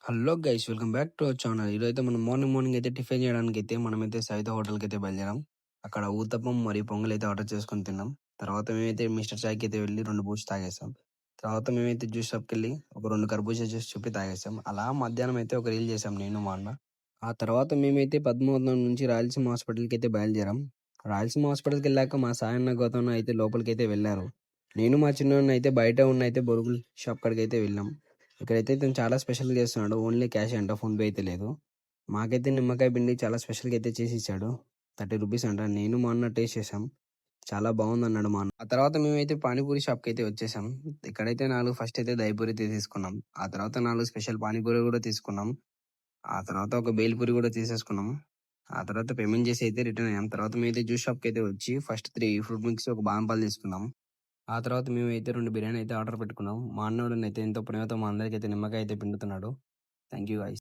Hello guys, welcome back to our channel. ఈరోజైతే మనం morning అయితే టిఫిన్ చేయడానికి అయితే మనమైతే సవిత హోటల్కి అయితే బయలుదేరాం. అక్కడ ఊతప్పం మరియు పొంగల్ అయితే ఆర్డర్ చేసుకొని తిన్నాం. తర్వాత మేమైతే మిస్టర్ చాయ్కి అయితే వెళ్ళి 2 బూస్ట్ తాగేసాం. తర్వాత మేమైతే జ్యూస్ షాప్కి వెళ్ళి ఒక 2 కర్బూజా జ్యూస్ చెప్పి తాగేసాం. అలా మధ్యాహ్నం అయితే ఒక రీల్ చేసాం నేను మా అన్న. ఆ తర్వాత మేమైతే పద్మనాభం నుంచి రాయలసీమ హాస్పిటల్కి అయితే బయలుదేరాం. రాయలసీమ హాస్పిటల్కి వెళ్ళాక మా సాయన్న గౌతమ్ అయితే లోపలికి అయితే వెళ్ళారు. నేను మా చిన్న అయితే బయట ఉన్న అయితే బొరుగుల షాప్ కాడికి అయితే వెళ్ళాం. ఇక్కడైతే ఇతను చాలా స్పెషల్‌గా చేస్తున్నాడు. ఓన్లీ క్యాషే అంట. ఫోన్‌పే అయితే లేదు. మాకైతే నిమ్మకాయ పిండి చాలా స్పెషల్‌గా అయితే చేసి ఇచ్చాడు. ₹30 అంట. నేను మా అన్న టేస్ట్ చేసాం. చాలా బాగుందన్నాడు మా అన్న. ఆ తర్వాత మేమైతే పానీపూరి షాప్‌కి అయితే వచ్చేసాం. ఇక్కడైతే 4 ఫస్ట్ అయితే దహిపూరి అయితే తీసుకున్నాం. ఆ తర్వాత 4 స్పెషల్ పానీపూరి కూడా తీసుకున్నాం. ఆ తర్వాత ఒక బేల్‌పూరి కూడా తీసేసుకున్నాం. ఆ తర్వాత పేమెంట్ చేసి అయితే రిటర్న్ అయ్యాం. తర్వాత మేమైతే జ్యూస్ షాప్‌కి అయితే వచ్చి ఫస్ట్ 3 ఫ్రూట్ మిక్స్, ఒక బాదం పాలు తీసుకున్నాం. ఆ తర్వాత మేమైతే 2 బిర్యానీ అయితే ఆర్డర్ పెట్టుకున్నాం. మా అన్నోడనైతే ఎంతో ప్రేమతో మా అందరికైతే నిమ్మకాయ అయితే పిండుతున్నాడు. Thank you guys.